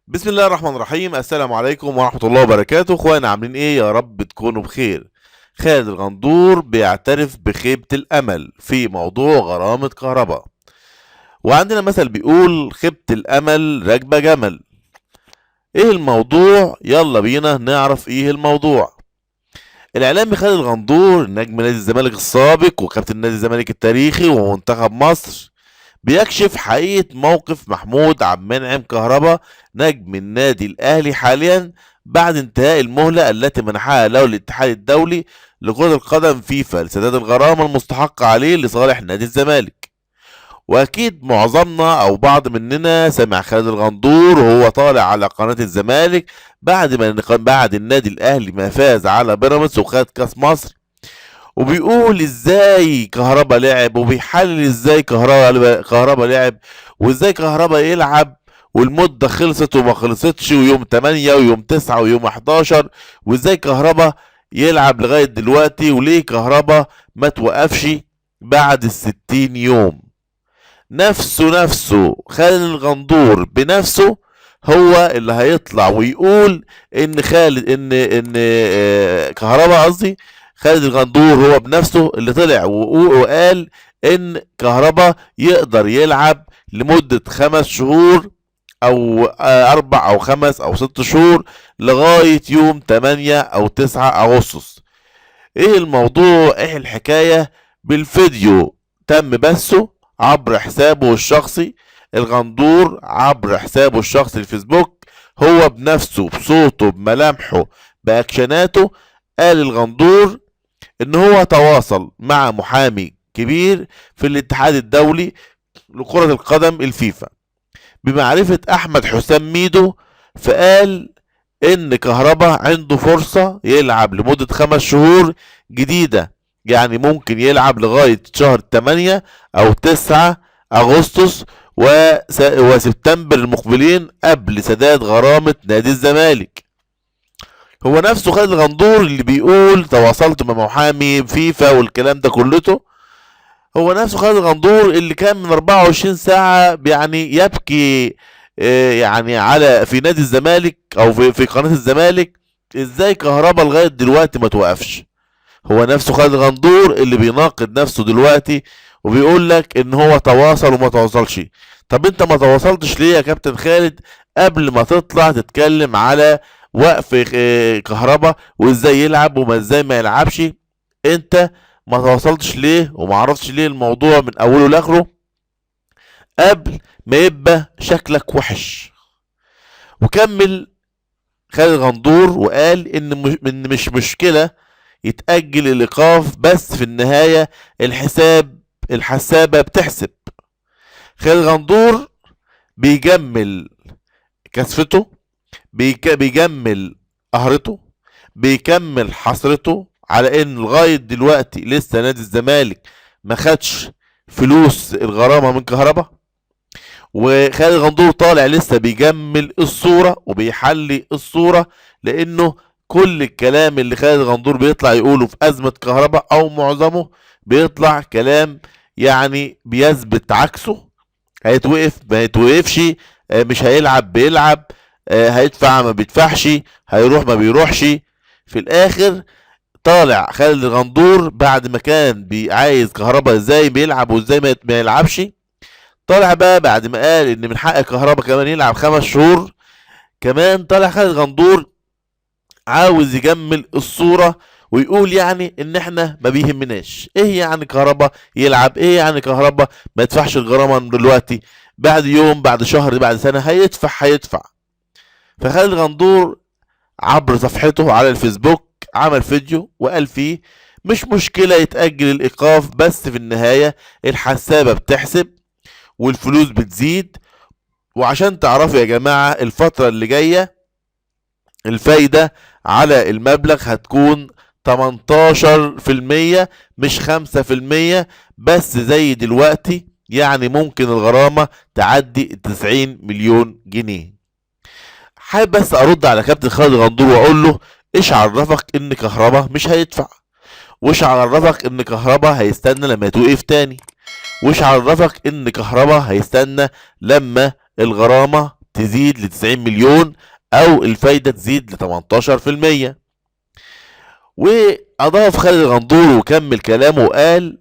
بسم الله الرحمن الرحيم. السلام عليكم ورحمة الله وبركاته. اخوانا عاملين ايه؟ يا رب تكونوا بخير. خالد الغندور بيعترف بخيبة الامل في موضوع غرامة كهرباء، وعندنا مثل بيقول خيبة الامل راكبة جمل. ايه الموضوع؟ يلا بينا نعرف ايه الموضوع. الاعلامي خالد الغندور نجم نادي الزمالك السابق وكابتن نادي الزمالك التاريخي ومنتخب مصر بيكشف حقيقة موقف محمود عبد المنعم كهربا نجم النادي الأهلي حاليا بعد انتهاء المهلة التي منحها له الاتحاد الدولي لكرة القدم فيفا لسداد الغرامة المستحقة عليه لصالح نادي الزمالك. وأكيد معظمنا أو بعض مننا سمع خالد الغندور وهو طالع على قناة الزمالك بعد النادي الأهلي ما فاز على بيراميدز وخد كأس مصر، وبيقول ازاي كهربا لعب وبيحلل ازاي كهربا لعب وازاي كهربا يلعب والمدة خلصت وما خلصتش ويوم 8 ويوم 9 ويوم 11 وازاي كهربا يلعب لغاية دلوقتي وليه كهربا ما توقفش بعد ال60 يوم. نفسه خالد الغندور بنفسه هو اللي هيطلع ويقول ان خالد كهربا قصدي خالد الغندور هو بنفسه اللي طلع وقال ان كهربا يقدر يلعب لمدة 5 شهور او 4 او 5 او 6 شهور لغاية يوم 8 او 9 اغسطس. ايه الموضوع؟ ايه الحكاية؟ بالفيديو تم بثه عبر حسابه الشخصي الغندور، عبر حسابه الشخصي الفيسبوك، هو بنفسه بصوته بملامحه باكشناته. قال الغندور ان هو تواصل مع محامي كبير في الاتحاد الدولي لكرة القدم الفيفا بمعرفة احمد حسام ميدو، فقال ان كهربا عنده فرصة يلعب لمدة 5 شهور جديدة، يعني ممكن يلعب لغاية شهر 8 او 9 اغسطس وسبتمبر المقبلين قبل سداد غرامة نادي الزمالك. هو نفسه خالد الغندور اللي بيقول تواصلت مع محامي فيفا والكلام ده كلته، هو نفسه خالد الغندور اللي كان من 24 ساعة يعني يبكي يعني على في نادي الزمالك او في قناة الزمالك ازاي كهربا لغاية دلوقتي ما توقفش. هو نفسه خالد الغندور اللي بيناقض نفسه دلوقتي وبيقول لك ان هو تواصل وما تواصلش. طب انت ما تواصلتش ليه يا كابتن خالد قبل ما تطلع تتكلم على وقف كهربا وازاي يلعب وما ازاي ما يلعبش؟ انت ما تواصلتش ليه وما عرفتش ليه الموضوع من اوله لاخره قبل ما يبقى شكلك وحش؟ وكمل خالد غندور وقال ان مش مشكلة يتأجل الإيقاف، بس في النهاية الحسابة بتحسب. خالد غندور بيجمل كسفته، بيجمل قهرته، بيكمل حسرته على ان لغاية دلوقتي لسه نادي الزمالك ما خدش فلوس الغرامة من كهربا. وخالد غندور طالع لسه بيجمل الصورة وبيحلي الصورة، لانه كل الكلام اللي خالد غندور بيطلع يقوله في ازمة كهربا او معظمه بيطلع كلام يعني بيثبت عكسه. هيتوقف ما يتوقفش، مش هيلعب بيلعب، هيدفع ما بيدفعش، هيروح ما بيروحش. في الاخر طالع خالد الغندور بعد ما كان عايز كهربا ازاي بيلعب وازاي ما يلعبش، طالع بقى بعد ما قال ان من حق كهربا كمان يلعب 5 شهور، كمان طالع خالد غندور عاوز يجمل الصورة ويقول يعني ان احنا ما بيهمناش. ايه يعني كهربا يلعب؟ ايه يعني كهربا ما يدفعش الغرامة من دلوقتي؟ بعد يوم بعد شهر بعد سنة هيدفع. فخالد غندور عبر صفحته على الفيسبوك عمل فيديو وقال فيه مش مشكلة يتأجل الإيقاف، بس في النهاية الحسابة بتحسب والفلوس بتزيد. وعشان تعرفوا يا جماعة الفترة اللي جاية الفايدة على المبلغ هتكون 18% مش 5%، بس زي دلوقتي يعني ممكن الغرامة تعدي 90 مليون جنيه. حابب بس ارد على كابتن خالد غندور واقول له ايش عرفك ان كهربا مش هيدفع؟ وايش عرفك ان كهربا هيستنى لما يتوقف تاني؟ وايش عرفك ان كهربا هيستنى لما الغرامة تزيد ل 90 مليون او الفايدة تزيد ل 18%. واضاف خالد الغندور وكمل كلامه وقال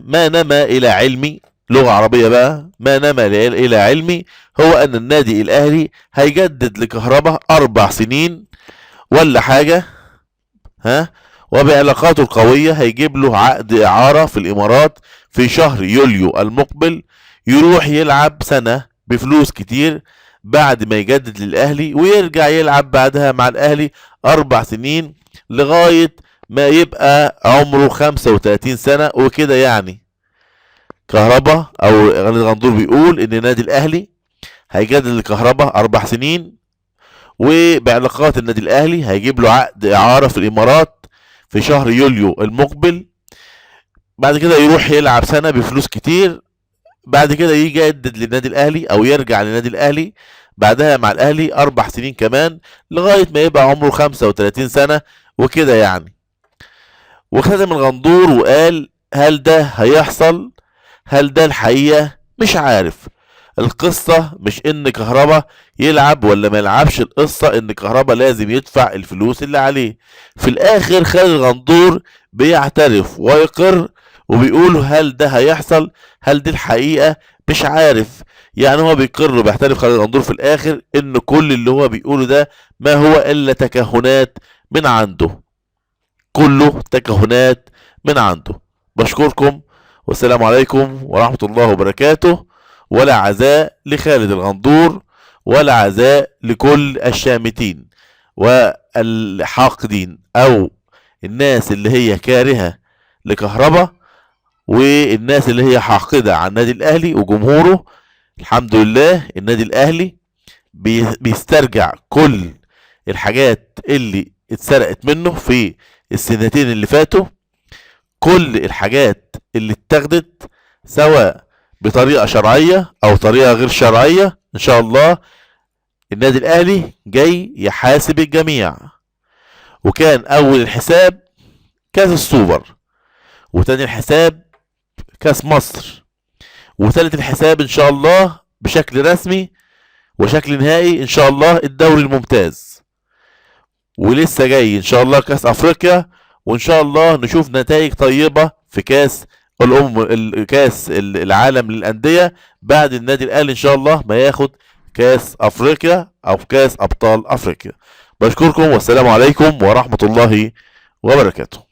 ما نما الى علمي، لغة عربية بقى، ما نما الى علمي هو ان النادي الاهلي هيجدد لكهربا 4 سنين ولا حاجة، وبعلاقاته القوية هيجيب له عقد اعارة في الامارات في شهر يوليو المقبل، يروح يلعب سنة بفلوس كتير بعد ما يجدد للاهلي، ويرجع يلعب بعدها مع الاهلي 4 سنين لغاية ما يبقى عمره 35 سنة وكده. يعني كهربا او خالد الغندور بيقول ان النادي الاهلي هيجدد لكهربا 4 سنين، وبعلاقات النادي الاهلي هيجيب له عقد اعارة في الامارات في شهر يوليو المقبل، بعد كده يروح يلعب سنة بفلوس كتير، بعد كده يجي يجدد للنادي الاهلي او يرجع للنادي الاهلي بعدها مع الاهلي 4 سنين كمان لغاية ما يبقى عمره 35 سنة وكده يعني. وختم الغندور وقال هل ده هيحصل؟ هل ده الحقيقة؟ مش عارف. القصة مش ان كهربا يلعب ولا ما يلعبش، القصة ان كهربا لازم يدفع الفلوس اللي عليه. في الاخر خالد الغندور بيعترف ويقر وبيقول هل ده هيحصل؟ هل دي الحقيقة؟ مش عارف. يعني هو بيقر وبيعترف خالد الغندور في الاخر ان كل اللي هو بيقوله ده ما هو الا تكهنات من عنده، كله تكهنات من عنده. بشكركم والسلام عليكم ورحمة الله وبركاته. ولا عزاء لخالد الغندور ولا عزاء لكل الشامتين والحاقدين او الناس اللي هي كارهة لكهربا والناس اللي هي حاقدة على النادي الاهلي وجمهوره. الحمد لله النادي الاهلي بيسترجع كل الحاجات اللي اتسرقت منه في السنتين اللي فاتوا، كل الحاجات اللي اتاخدت سواء بطريقة شرعية او طريقة غير شرعية. ان شاء الله النادي الاهلي جاي يحاسب الجميع. وكان اول الحساب كاس السوبر، وتاني الحساب كاس مصر، وثالث الحساب ان شاء الله بشكل رسمي وشكل نهائي ان شاء الله الدوري الممتاز، ولسه جاي ان شاء الله كاس افريقيا، وان شاء الله نشوف نتائج طيبة في كاس كاس العالم للأندية بعد النادي الاهلي ان شاء الله ما ياخد كاس افريقيا او كاس ابطال افريقيا. بشكركم والسلام عليكم ورحمة الله وبركاته.